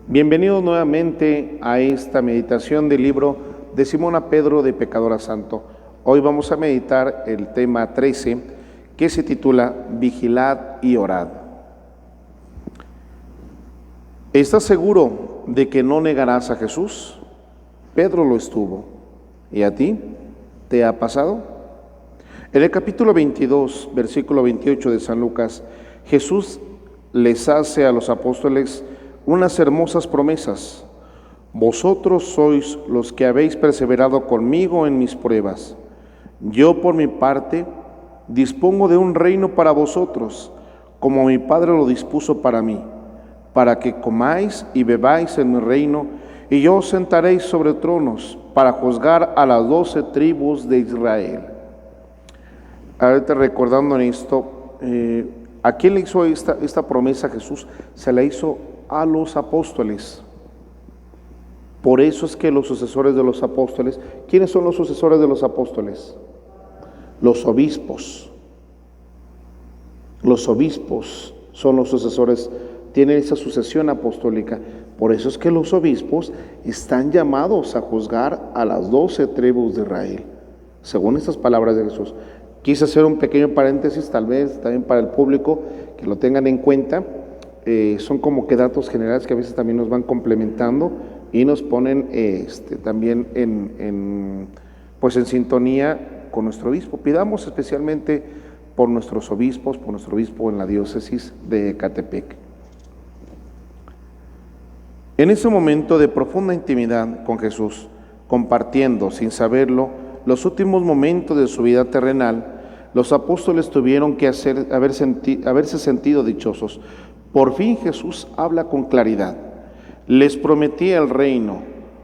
Bienvenidos nuevamente a esta meditación del libro de Simona Pedro de Pecador a Santo. Hoy vamos a meditar el tema 13 que se titula Vigilad y orad. ¿Estás seguro de que no negarás a Jesús? Pedro lo estuvo. ¿Y a ti? ¿Te ha pasado? En el capítulo 22, versículo 28 de San Lucas, Jesús les hace a los apóstoles unas hermosas promesas. Vosotros sois los que habéis perseverado conmigo en mis pruebas. Yo por mi parte dispongo de un reino para vosotros, como mi Padre lo dispuso para mí, para que comáis y bebáis en mi reino, y yo os sentaréis sobre tronos para juzgar a las 12 tribus de Israel. Ahorita recordando en esto, ¿a quién le hizo esta promesa Jesús? Se la hizo a los apóstoles. Por eso es que los sucesores de los apóstoles, ¿quiénes son los sucesores de los apóstoles? Los obispos. Los obispos son los sucesores, tienen esa sucesión apostólica. Por eso es que los obispos están llamados a juzgar a las 12 tribus de Israel, según estas palabras de Jesús. Quise hacer un pequeño paréntesis, tal vez también para el público, que lo tengan en cuenta. Son como que datos generales que a veces también nos van complementando y nos ponen también en sintonía con nuestro obispo. Pidamos especialmente por nuestros obispos, por nuestro obispo en la diócesis de Ecatepec. En ese momento de profunda intimidad con Jesús, compartiendo sin saberlo los últimos momentos de su vida terrenal, los apóstoles tuvieron que haberse sentido dichosos. Por fin Jesús habla con claridad. Les prometía el reino,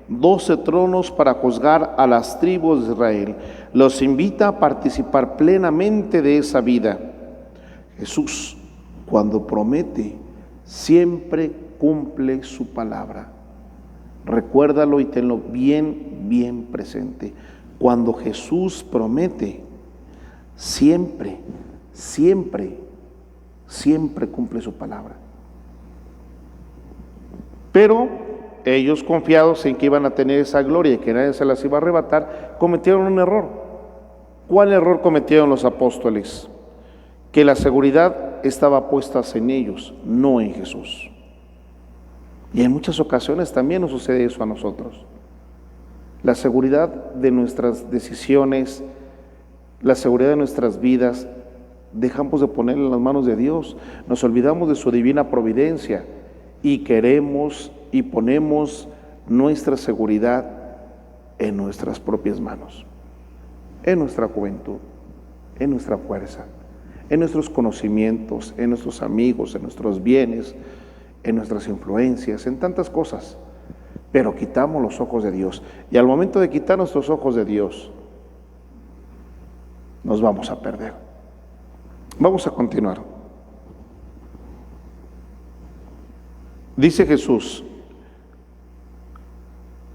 12 tronos para juzgar a las tribus de Israel. Los invita a participar plenamente de esa vida. Jesús, cuando promete, siempre cumple su palabra. Recuérdalo y tenlo bien presente. Cuando Jesús promete, siempre cumple su palabra. Pero ellos, confiados en que iban a tener esa gloria y que nadie se las iba a arrebatar, cometieron un error. ¿Cuál error cometieron los apóstoles? Que la seguridad estaba puesta en ellos, no en Jesús. Y en muchas ocasiones también nos sucede eso a nosotros. La seguridad de nuestras decisiones, la seguridad de nuestras vidas, dejamos de ponerla en las manos de Dios, nos olvidamos de su divina providencia y queremos y ponemos nuestra seguridad en nuestras propias manos, en nuestra juventud, en nuestra fuerza, en nuestros conocimientos, en nuestros amigos, en nuestros bienes, en nuestras influencias, en tantas cosas, pero quitamos los ojos de Dios. Y al momento de quitar nuestros ojos de Dios, nos vamos a perder. Vamos a continuar. Dice Jesús,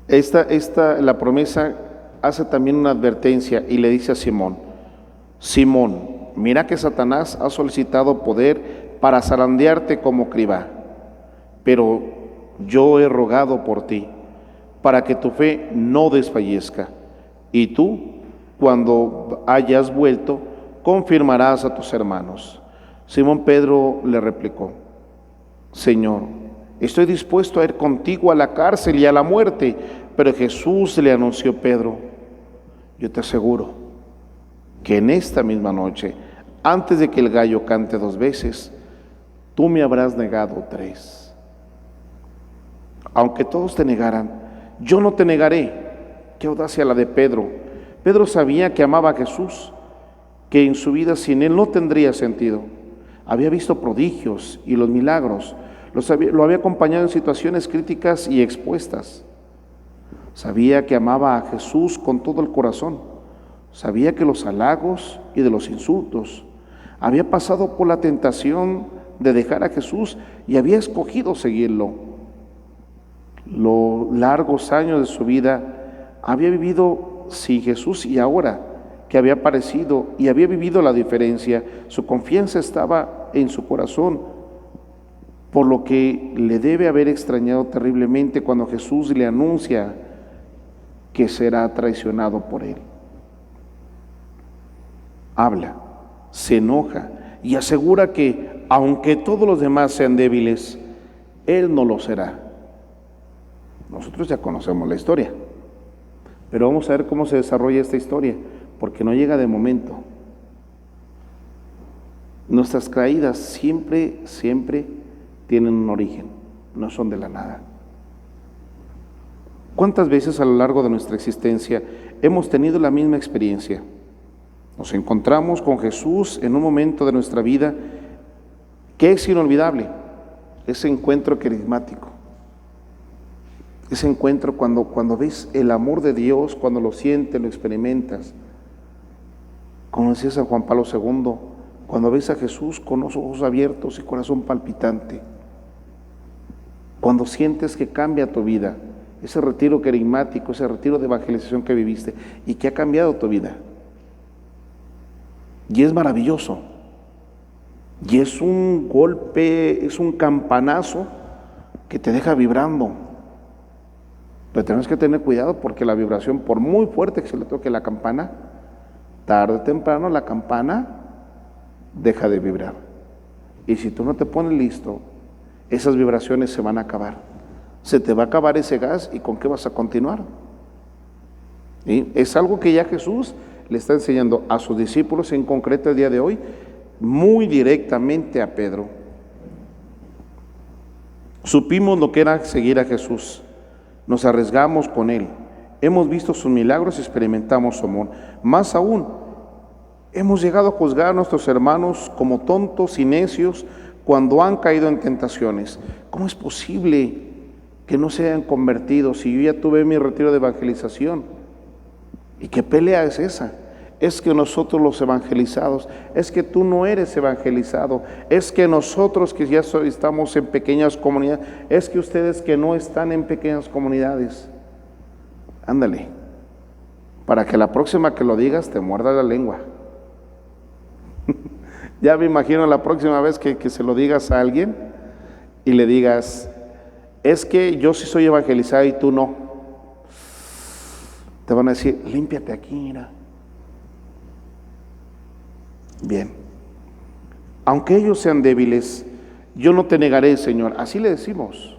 la promesa hace también una advertencia y le dice a Simón: Simón, mira que Satanás ha solicitado poder para zarandearte como criba, pero yo he rogado por ti, para que tu fe no desfallezca, y tú, cuando hayas vuelto, confirmarás a tus hermanos. Simón Pedro le replicó: Señor, estoy dispuesto a ir contigo a la cárcel y a la muerte. Pero Jesús le anunció: Pedro, yo te aseguro que en esta misma noche, antes de que el gallo cante 2 veces, tú me habrás negado 3. Aunque todos te negaran, yo no te negaré. Qué audacia la de Pedro. Pedro sabía que amaba a Jesús, que en su vida sin él no tendría sentido. Había visto prodigios y los milagros, lo había acompañado en situaciones críticas y expuestas. Sabía que amaba a Jesús con todo el corazón. Sabía que los halagos y de los insultos. Había pasado por la tentación de dejar a Jesús y había escogido seguirlo. Los largos años de su vida había vivido sin Jesús, y ahora que había aparecido y había vivido la diferencia, su confianza estaba en su corazón por lo que le debe haber extrañado terriblemente cuando Jesús le anuncia que será traicionado por él. Habla, se enoja y asegura que aunque todos los demás sean débiles, él no lo será. Nosotros ya conocemos la historia, pero vamos a ver cómo se desarrolla esta historia, porque no llega de momento. Nuestras caídas siempre tienen un origen, no son de la nada. ¿Cuántas veces a lo largo de nuestra existencia hemos tenido la misma experiencia? Nos encontramos con Jesús en un momento de nuestra vida que es inolvidable, ese encuentro carismático, ese encuentro cuando ves el amor de Dios, cuando lo sientes, lo experimentas. Como decía San Juan Pablo II, cuando ves a Jesús con los ojos abiertos y corazón palpitante, cuando sientes que cambia tu vida, ese retiro carismático, ese retiro de evangelización que viviste y que ha cambiado tu vida. Y es maravilloso, y es un golpe, es un campanazo que te deja vibrando. Pero tenemos que tener cuidado porque la vibración, por muy fuerte que se le toque la campana, tarde o temprano la campana deja de vibrar. Y si tú no te pones listo, esas vibraciones se van a acabar. Se te va a acabar ese gas y ¿con qué vas a continuar? ¿Sí? Es algo que ya Jesús le está enseñando a sus discípulos, en concreto el día de hoy, muy directamente a Pedro. Supimos lo que era seguir a Jesús, nos arriesgamos con Él, hemos visto sus milagros y experimentamos su amor. Más aún, hemos llegado a juzgar a nuestros hermanos como tontos y necios cuando han caído en tentaciones. ¿Cómo es posible que no se hayan convertido si yo ya tuve mi retiro de evangelización? ¿Y qué pelea es esa? Es que nosotros los evangelizados, es que tú no eres evangelizado, es que nosotros que ya estamos en pequeñas comunidades, es que ustedes que no están en pequeñas comunidades. Ándale, para que la próxima que lo digas te muerda la lengua. Ya me imagino la próxima vez que se lo digas a alguien y le digas, es que yo sí soy evangelizado y tú no. Te van a decir, límpiate aquí, mira. Bien. Aunque ellos sean débiles, yo no te negaré, Señor. Así le decimos.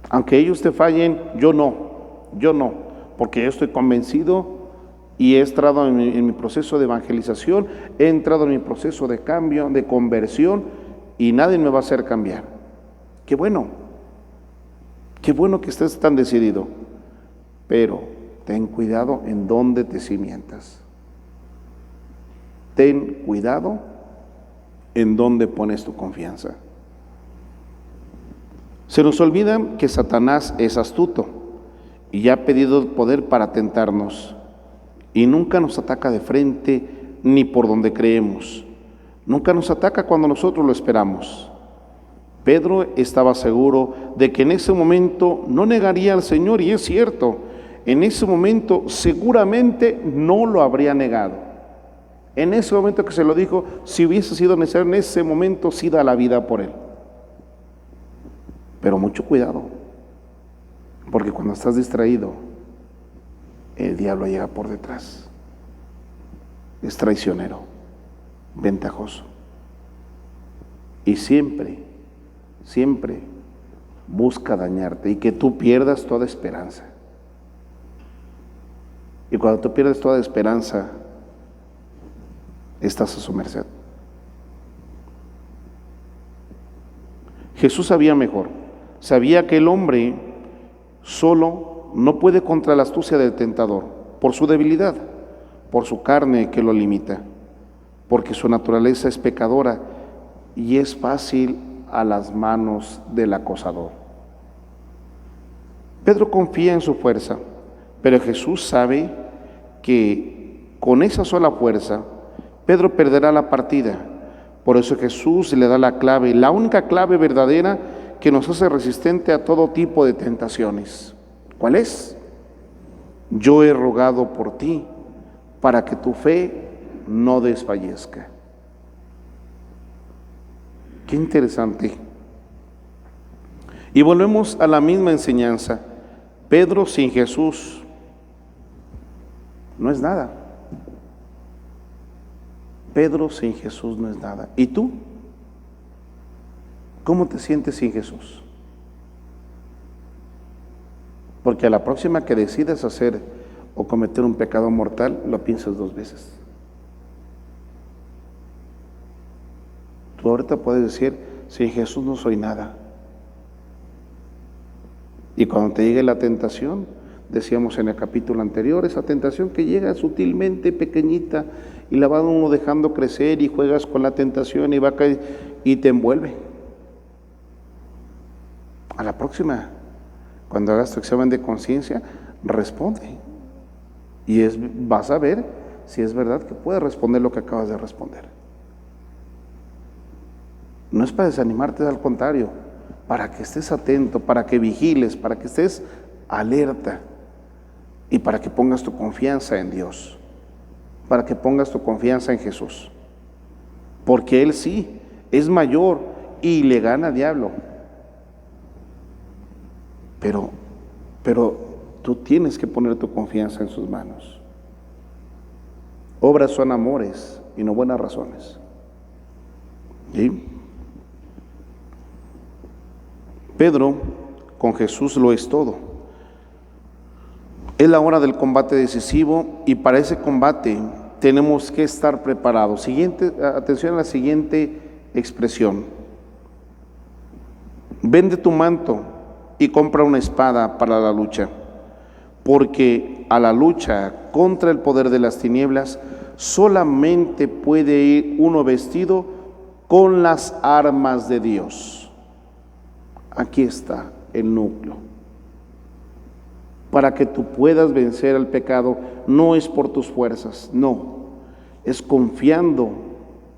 Aunque ellos te fallen, yo no, porque yo estoy convencido y he entrado en mi proceso de evangelización, he entrado en mi proceso de cambio, de conversión, y nadie me va a hacer cambiar. Qué bueno que estés tan decidido, pero ten cuidado en dónde te cimientas. Ten cuidado en dónde pones tu confianza. Se nos olvida que Satanás es astuto y ya ha pedido poder para tentarnos, y nunca nos ataca de frente ni por donde creemos. Nunca nos ataca cuando nosotros lo esperamos. Pedro estaba seguro de que en ese momento no negaría al Señor, y es cierto, en ese momento seguramente no lo habría negado. En ese momento que se lo dijo, si hubiese sido necesario, en ese momento sí da la vida por él. Pero mucho cuidado, porque cuando estás distraído, el diablo llega por detrás. Es traicionero, ventajoso. Y siempre busca dañarte y que tú pierdas toda esperanza. Y cuando tú pierdes toda esperanza, estás a su merced. Jesús sabía mejor, sabía que el hombre solo no puede contra la astucia del tentador, por su debilidad, por su carne que lo limita, porque su naturaleza es pecadora y es fácil a las manos del acosador. Pedro confía en su fuerza, pero Jesús sabe que con esa sola fuerza Pedro perderá la partida. Por eso Jesús le da la clave, la única clave verdadera que nos hace resistente a todo tipo de tentaciones. ¿Cuál es? Yo he rogado por ti para que tu fe no desfallezca. Qué interesante Y volvemos a la misma enseñanza. Pedro sin Jesús no es nada. Pedro sin Jesús no es nada. ¿Y tú? ¿Cómo te sientes sin Jesús? Porque a la próxima que decidas hacer o cometer un pecado mortal, lo piensas 2 veces. Tú ahorita puedes decir, sin Jesús no soy nada. Y cuando te llegue la tentación, decíamos en el capítulo anterior, esa tentación que llega sutilmente, pequeñita, y la va uno dejando crecer y juegas con la tentación y va a caer y te envuelve. A la próxima, cuando hagas tu examen de conciencia, responde. Y vas a ver si es verdad que puedes responder lo que acabas de responder. No es para desanimarte, al contrario, para que estés atento, para que vigiles, para que estés alerta y para que pongas tu confianza en Dios, para que pongas tu confianza en Jesús, porque Él sí es mayor y le gana al diablo. Pero tú tienes que poner tu confianza en sus manos. Obras son amores y no buenas razones. ¿Sí? Pedro con Jesús lo es todo. Es la hora del combate decisivo y para ese combate tenemos que estar preparados. Atención a la siguiente expresión. Vende tu manto y compra una espada para la lucha, porque a la lucha contra el poder de las tinieblas solamente puede ir uno vestido con las armas de Dios. Aquí está el núcleo. Para que tú puedas vencer al pecado, no es por tus fuerzas, no, es confiando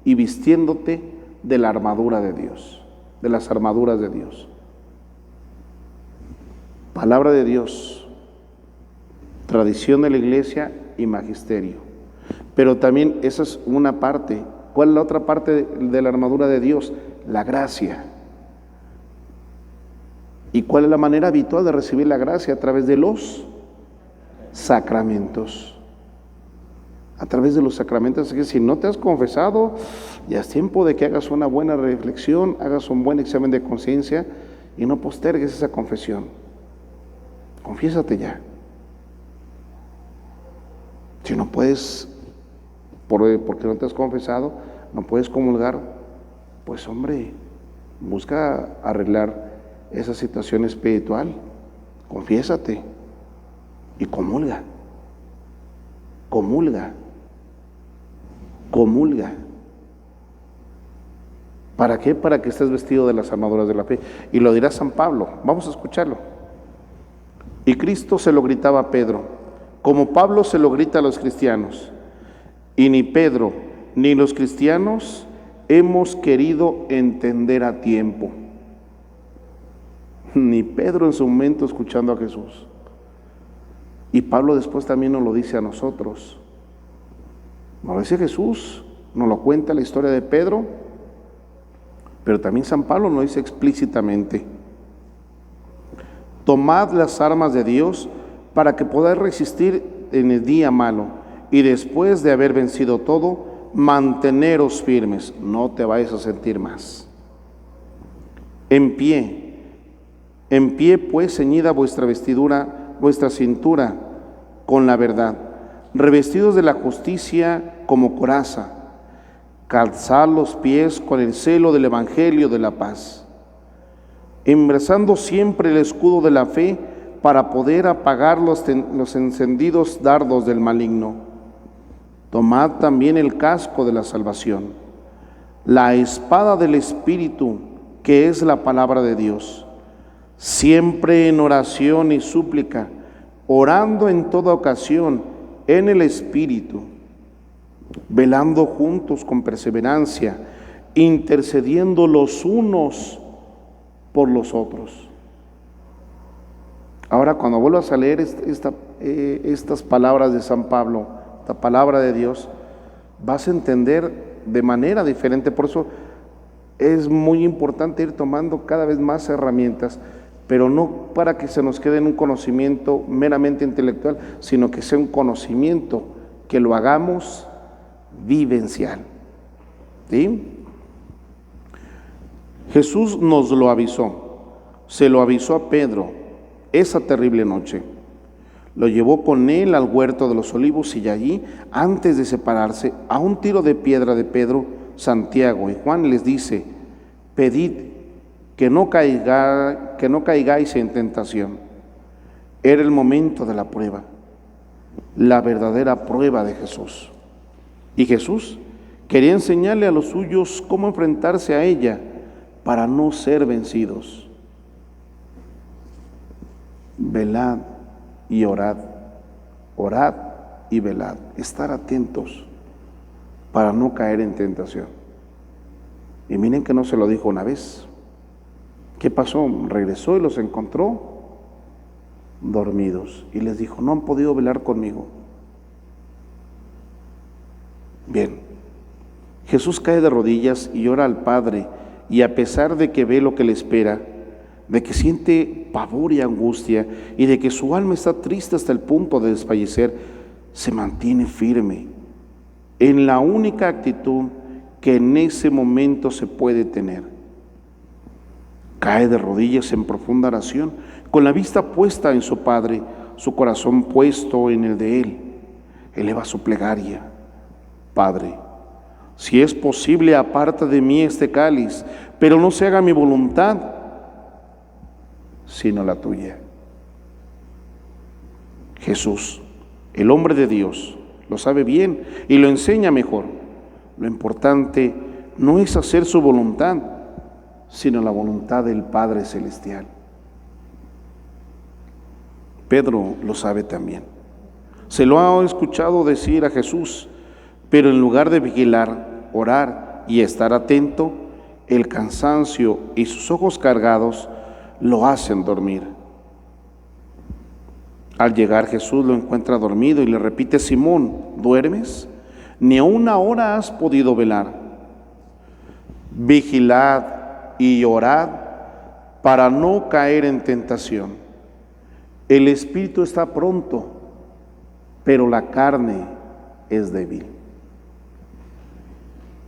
y vistiéndote de la armadura de Dios, de las armaduras de Dios. Palabra de Dios, tradición de la iglesia y magisterio. Pero también esa es una parte. ¿Cuál es la otra parte de la armadura de Dios? La gracia. ¿Y cuál es la manera habitual de recibir la gracia? A través de los sacramentos. A través de los sacramentos. Así que si no te has confesado, ya es tiempo de que hagas una buena reflexión, hagas un buen examen de conciencia y no postergues esa confesión. Confiésate ya. Si no puedes, porque no te has confesado, no puedes comulgar, pues hombre, busca arreglar esa situación espiritual. Confiésate y comulga. Comulga. Comulga. ¿Para qué? Para que estés vestido de las armaduras de la fe. Y lo dirá San Pablo. Vamos a escucharlo. Y Cristo se lo gritaba a Pedro, como Pablo se lo grita a los cristianos. Y ni Pedro ni los cristianos hemos querido entender a tiempo. Ni Pedro en su momento escuchando a Jesús. Y Pablo después también nos lo dice a nosotros. Nos lo dice Jesús, nos lo cuenta la historia de Pedro, pero también San Pablo nos dice explícitamente. Tomad las armas de Dios para que podáis resistir en el día malo y después de haber vencido todo, manteneros firmes, no te vayas a sentir más. En pie pues ceñida vuestra vestidura, vuestra cintura con la verdad, revestidos de la justicia como coraza, calzad los pies con el celo del evangelio de la paz, embrazando siempre el escudo de la fe para poder apagar los encendidos dardos del maligno. Tomad también el casco de la salvación, la espada del Espíritu, que es la palabra de Dios, siempre en oración y súplica, orando en toda ocasión en el Espíritu, velando juntos con perseverancia, intercediendo los unos por los otros. Ahora, cuando vuelvas a leer estas palabras de San Pablo, esta palabra de Dios, vas a entender de manera diferente. Por eso es muy importante ir tomando cada vez más herramientas. pero no para que se nos quede en un conocimiento meramente intelectual, sino que sea un conocimiento que lo hagamos vivencial. ¿Sí? Jesús nos lo avisó, se lo avisó a Pedro esa terrible noche. Lo llevó con él al huerto de los olivos y allí, antes de separarse, a un tiro de piedra de Pedro, Santiago y Juan, les dice: pedid que no caigáis en tentación. Era el momento de la prueba, la verdadera prueba de Jesús. Y Jesús quería enseñarle a los suyos cómo enfrentarse a ella para no ser vencidos. Velad y orad, orad y velad, estar atentos para no caer en tentación. Y miren que no se lo dijo una vez. ¿Qué pasó? Regresó y los encontró dormidos y les dijo: no han podido velar conmigo. Bien, Jesús cae de rodillas y ora al Padre, y a pesar de que ve lo que le espera, de que siente pavor y angustia, y de que su alma está triste hasta el punto de desfallecer, se mantiene firme en la única actitud que en ese momento se puede tener. Cae de rodillas en profunda oración, con la vista puesta en su Padre, su corazón puesto en el de Él. Eleva su plegaria: Padre, si es posible, aparta de mí este cáliz, pero no se haga mi voluntad, sino la tuya. Jesús, el hombre de Dios, lo sabe bien y lo enseña mejor. Lo importante no es hacer su voluntad, sino la voluntad del Padre Celestial. Pedro lo sabe también. Se lo ha escuchado decir a Jesús, pero en lugar de vigilar, orar y estar atento, el cansancio y sus ojos cargados lo hacen dormir. Al llegar, Jesús lo encuentra dormido y le repite: Simón, ¿duermes? Ni una hora has podido velar. Vigilad y orad para no caer en tentación. El espíritu está pronto, pero la carne es débil.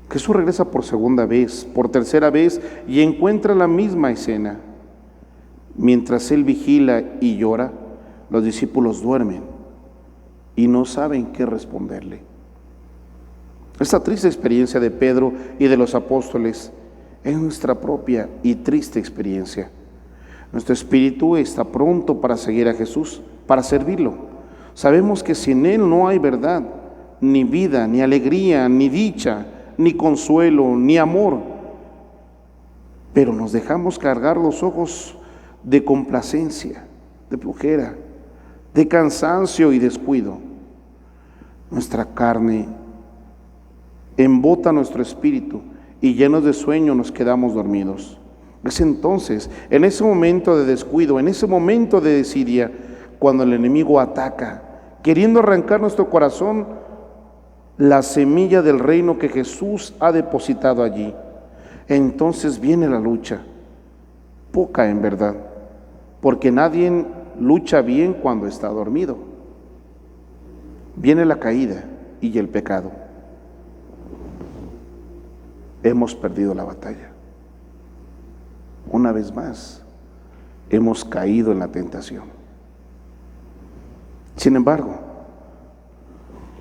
Jesús regresa por segunda vez, por tercera vez, y encuentra la misma escena. Mientras él vigila y llora, los discípulos duermen y no saben qué responderle. Esta triste experiencia de Pedro y de los apóstoles es nuestra propia y triste experiencia. Nuestro espíritu está pronto para seguir a Jesús, para servirlo. Sabemos que sin Él no hay verdad, ni vida, ni alegría, ni dicha, ni consuelo, ni amor. Pero nos dejamos cargar los ojos de complacencia, de flojera, de cansancio y descuido. Nuestra carne embota nuestro espíritu y llenos de sueño nos quedamos dormidos. Es entonces, en ese momento de descuido, en ese momento de desidia, cuando el enemigo ataca, queriendo arrancar nuestro corazón la semilla del reino que Jesús ha depositado allí. Entonces viene la lucha, poca en verdad, porque nadie lucha bien cuando está dormido. Viene la caída y el pecado. Hemos perdido la batalla. Una vez más, hemos caído en la tentación. Sin embargo,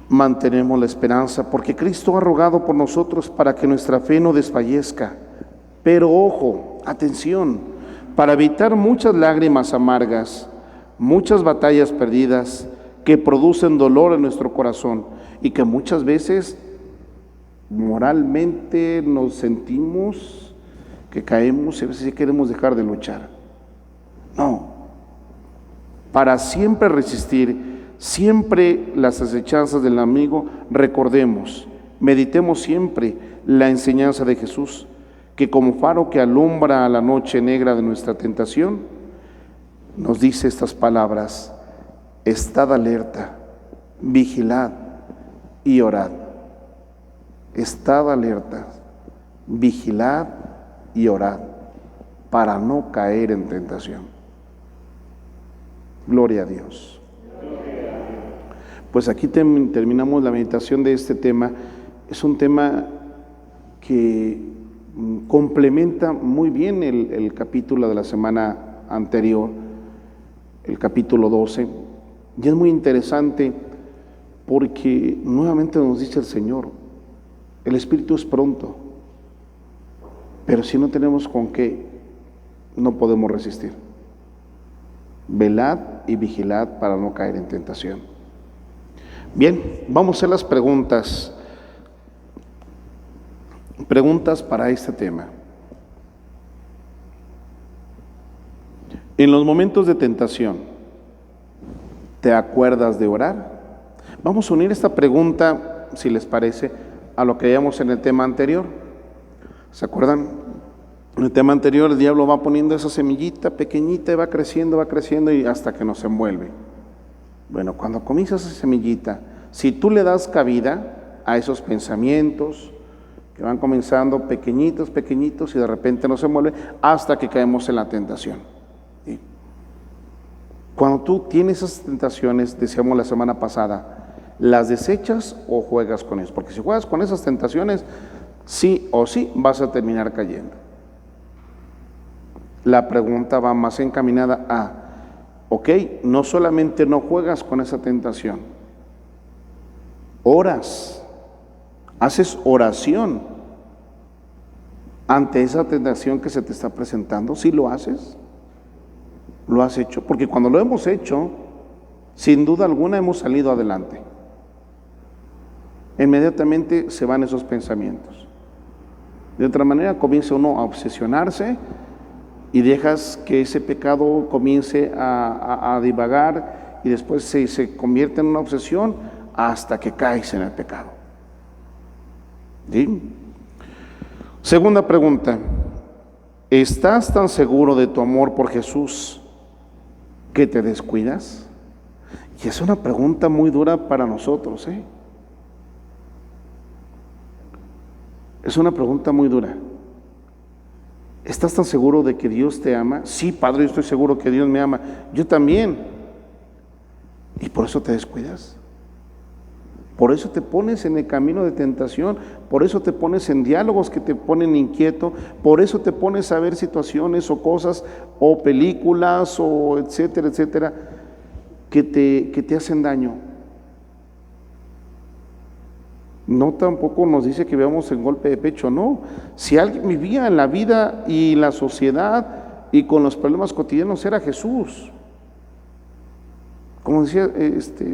mantenemos la esperanza porque Cristo ha rogado por nosotros para que nuestra fe no desfallezca. Pero ojo, atención, para evitar muchas lágrimas amargas, muchas batallas perdidas que producen dolor en nuestro corazón y que muchas veces moralmente nos sentimos que caemos y a veces queremos dejar de luchar. No, para siempre resistir siempre las acechanzas del enemigo, recordemos, meditemos siempre la enseñanza de Jesús, que como faro que alumbra a la noche negra de nuestra tentación, nos dice estas palabras: estad alerta, vigilad y orad. Estad alerta, vigilad y orad para no caer en tentación. Gloria a Dios. Pues aquí terminamos la meditación de este tema. Es un tema que complementa muy bien el capítulo de la semana anterior, el capítulo 12. Y es muy interesante porque nuevamente nos dice el Señor, el Espíritu es pronto, pero si no tenemos con qué, no podemos resistir. Velad y vigilad para no caer en tentación. Bien, vamos a hacer las preguntas para este tema. En los momentos de tentación, ¿te acuerdas de orar? Vamos a unir esta pregunta, si les parece, a lo que veíamos en el tema anterior. ¿Se acuerdan? En el tema anterior el diablo va poniendo esa semillita pequeñita y va creciendo y hasta que nos envuelve. Bueno, cuando comienza esa semillita, si tú le das cabida a esos pensamientos que van comenzando pequeñitos y de repente nos envuelven hasta que caemos en la tentación. ¿Sí? Cuando tú tienes esas tentaciones, decíamos la semana pasada, ¿las desechas o juegas con ellas? Porque si juegas con esas tentaciones, sí o sí vas a terminar cayendo. La pregunta va más encaminada a, ok, no solamente no juegas con esa tentación, oras, haces oración ante esa tentación que se te está presentando. ¿Sí lo haces? ¿Lo has hecho? Porque cuando lo hemos hecho, sin duda alguna hemos salido adelante. Inmediatamente se van esos pensamientos. De otra manera comienza uno a obsesionarse y dejas que ese pecado comience a divagar y después se convierte en una obsesión hasta que caes en el pecado. ¿Sí? Segunda pregunta, ¿estás tan seguro de tu amor por Jesús que te descuidas? Y es una pregunta muy dura para nosotros, ¿eh? Es una pregunta muy dura. ¿Estás tan seguro de que Dios te ama? Sí, Padre, yo estoy seguro que Dios me ama. Yo también. Y por eso te descuidas. Por eso te pones en el camino de tentación. Por eso te pones en diálogos que te ponen inquieto. Por eso te pones a ver situaciones o cosas o películas o etcétera, etcétera, que te hacen daño. No tampoco nos dice que veamos el golpe de pecho, no. Si alguien vivía en la vida y la sociedad y con los problemas cotidianos era Jesús. Como decía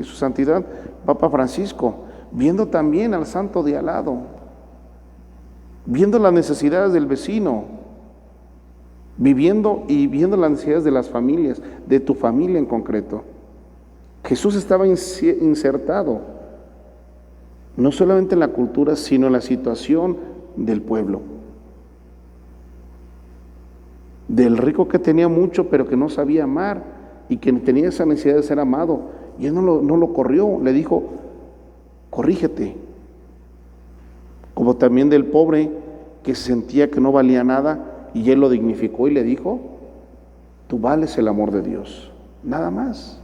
su santidad Papa Francisco, viendo también al santo de al lado, viendo las necesidades del vecino, viviendo y viendo las necesidades de las familias, de tu familia en concreto. Jesús estaba insertado no solamente en la cultura, sino en la situación del pueblo. Del rico que tenía mucho, pero que no sabía amar y que tenía esa necesidad de ser amado. Y él no lo corrió, le dijo, corrígete. Como también del pobre que sentía que no valía nada y él lo dignificó y le dijo, tú vales el amor de Dios, nada más.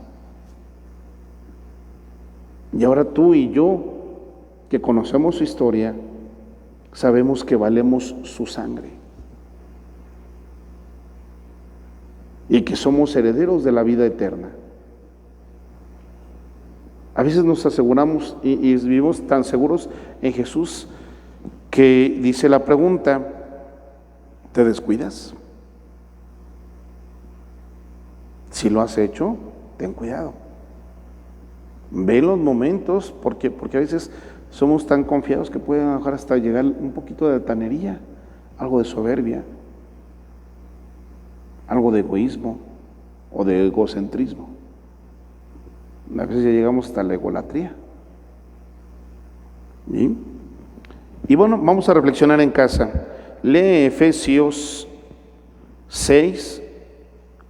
Y ahora tú y yo, que conocemos su historia, sabemos que valemos su sangre y que somos herederos de la vida eterna. A veces nos aseguramos y vivimos tan seguros en Jesús que dice la pregunta, ¿te descuidas? Si lo has hecho, ten cuidado. Ve los momentos, porque a veces somos tan confiados que pueden bajar hasta llegar un poquito de altanería, algo de soberbia, algo de egoísmo o de egocentrismo. A veces ya llegamos hasta la egolatría. ¿Sí? Y bueno, vamos a reflexionar en casa. Lee Efesios 6,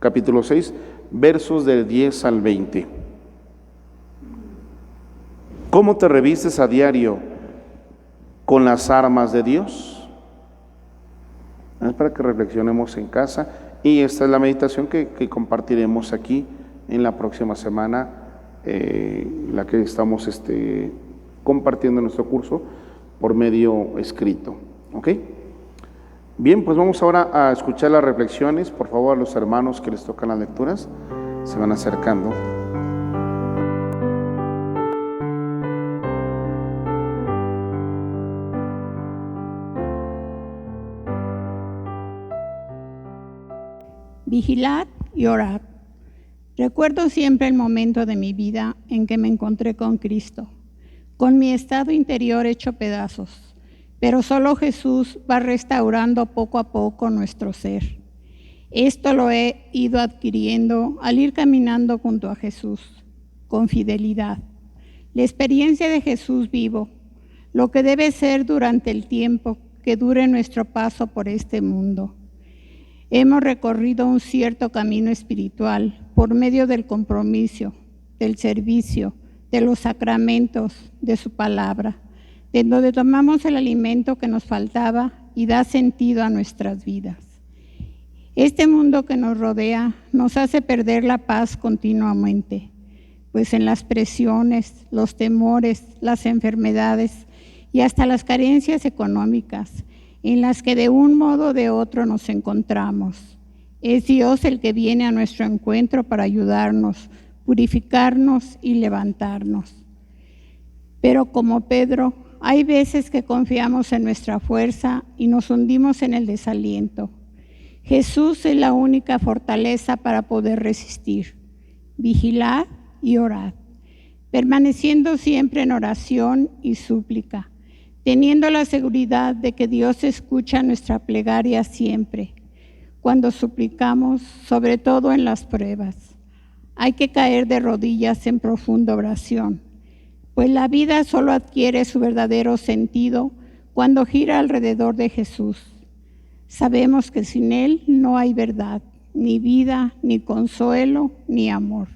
capítulo 6, versos del 10 al 20. ¿Cómo te revistes a diario con las armas de Dios? Es para que reflexionemos en casa y esta es la meditación que compartiremos aquí en la próxima semana, la que estamos compartiendo nuestro curso por medio escrito. ¿Ok? Bien, pues vamos ahora a escuchar las reflexiones. Por favor, a los hermanos que les tocan las lecturas, se van acercando. Vigilad y orad. Recuerdo siempre el momento de mi vida en que me encontré con Cristo, con mi estado interior hecho pedazos, pero solo Jesús va restaurando poco a poco nuestro ser. Esto lo he ido adquiriendo al ir caminando junto a Jesús, con fidelidad. La experiencia de Jesús vivo, lo que debe ser durante el tiempo que dure nuestro paso por este mundo. Hemos recorrido un cierto camino espiritual por medio del compromiso, del servicio, de los sacramentos, de su palabra, de donde tomamos el alimento que nos faltaba y da sentido a nuestras vidas. Este mundo que nos rodea nos hace perder la paz continuamente, pues en las presiones, los temores, las enfermedades y hasta las carencias económicas en las que de un modo o de otro nos encontramos. Es Dios el que viene a nuestro encuentro para ayudarnos, purificarnos y levantarnos. Pero como Pedro, hay veces que confiamos en nuestra fuerza y nos hundimos en el desaliento. Jesús es la única fortaleza para poder resistir. Vigilad y orad, permaneciendo siempre en oración y súplica, teniendo la seguridad de que Dios escucha nuestra plegaria siempre, cuando suplicamos, sobre todo en las pruebas. Hay que caer de rodillas en profunda oración, pues la vida solo adquiere su verdadero sentido cuando gira alrededor de Jesús. Sabemos que sin Él no hay verdad, ni vida, ni consuelo, ni amor.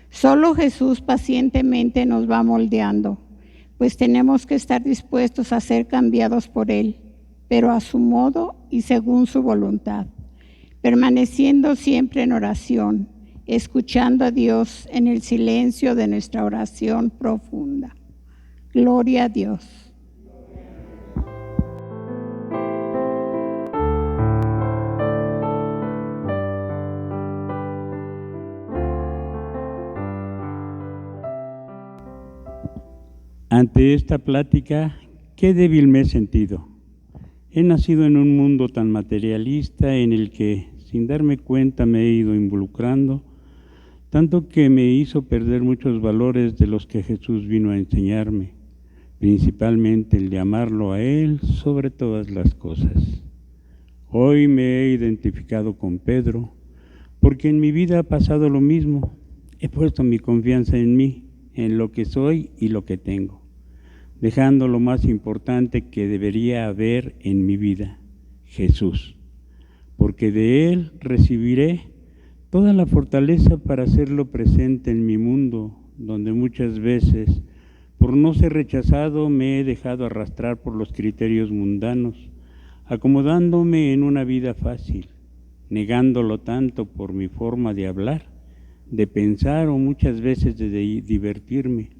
Solo Jesús pacientemente nos va moldeando, pues tenemos que estar dispuestos a ser cambiados por Él, pero a su modo y según su voluntad, permaneciendo siempre en oración, escuchando a Dios en el silencio de nuestra oración profunda. Gloria a Dios. Ante esta plática, qué débil me he sentido. He nacido en un mundo tan materialista en el que, sin darme cuenta, me he ido involucrando, tanto que me hizo perder muchos valores de los que Jesús vino a enseñarme, principalmente el de amarlo a Él sobre todas las cosas. Hoy me he identificado con Pedro, porque en mi vida ha pasado lo mismo. He puesto mi confianza en mí, en lo que soy y lo que tengo, dejando lo más importante que debería haber en mi vida, Jesús, porque de Él recibiré toda la fortaleza para hacerlo presente en mi mundo, donde muchas veces, por no ser rechazado, me he dejado arrastrar por los criterios mundanos, acomodándome en una vida fácil, negándolo tanto por mi forma de hablar, de pensar o muchas veces de divertirme,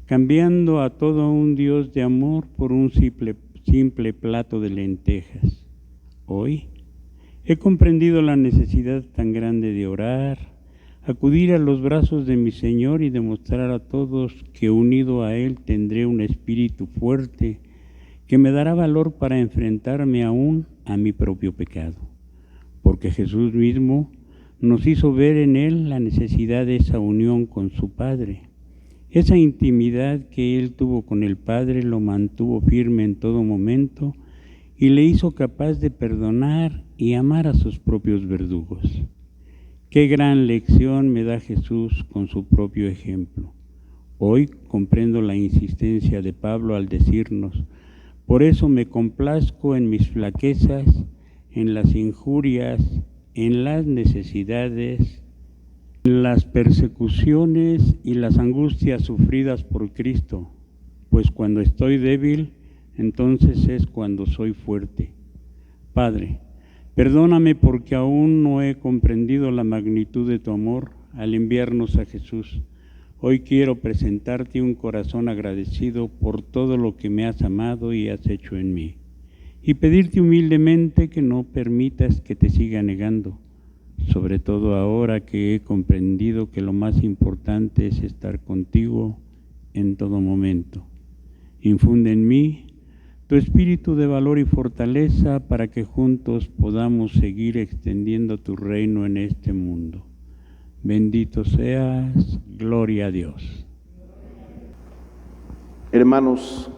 cambiando a todo un Dios de amor por un simple plato de lentejas. Hoy he comprendido la necesidad tan grande de orar, acudir a los brazos de mi Señor y demostrar a todos que unido a Él tendré un espíritu fuerte que me dará valor para enfrentarme aún a mi propio pecado, porque Jesús mismo nos hizo ver en Él la necesidad de esa unión con su Padre. Esa intimidad que Él tuvo con el Padre lo mantuvo firme en todo momento y le hizo capaz de perdonar y amar a sus propios verdugos. Qué gran lección me da Jesús con su propio ejemplo. Hoy comprendo la insistencia de Pablo al decirnos: por eso me complazco en mis flaquezas, en las injurias, en las necesidades, en las persecuciones y las angustias sufridas por Cristo, pues cuando estoy débil, entonces es cuando soy fuerte. Padre, perdóname porque aún no he comprendido la magnitud de tu amor al enviarnos a Jesús, hoy quiero presentarte un corazón agradecido por todo lo que me has amado y has hecho en mí, y pedirte humildemente que no permitas que te siga negando, sobre todo ahora que he comprendido que lo más importante es estar contigo en todo momento. Infunde en mí tu espíritu de valor y fortaleza para que juntos podamos seguir extendiendo tu reino en este mundo. Bendito seas, gloria a Dios. Hermanos,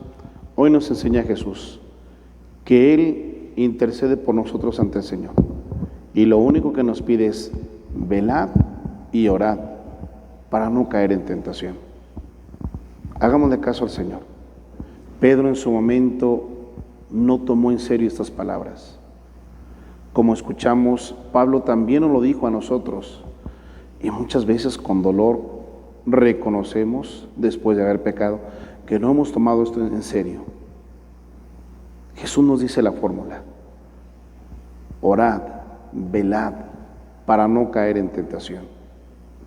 hoy nos enseña Jesús que Él intercede por nosotros ante el Señor. Y lo único que nos pide es velad y orad para no caer en tentación. Hagámosle caso al Señor. Pedro en su momento no tomó en serio estas palabras. Como escuchamos, Pablo también nos lo dijo a nosotros. Y muchas veces con dolor reconocemos, después de haber pecado, que no hemos tomado esto en serio. Jesús nos dice la fórmula: orad, velad, para no caer en tentación.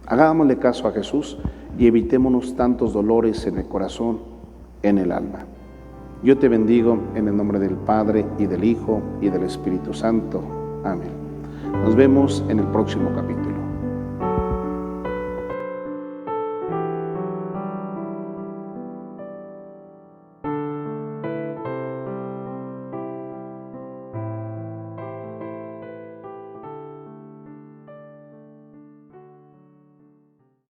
Hagámosle caso a Jesús y evitémonos tantos dolores en el corazón, en el alma. Yo te bendigo en el nombre del Padre, y del Hijo, y del Espíritu Santo. Amén. Nos vemos en el próximo capítulo.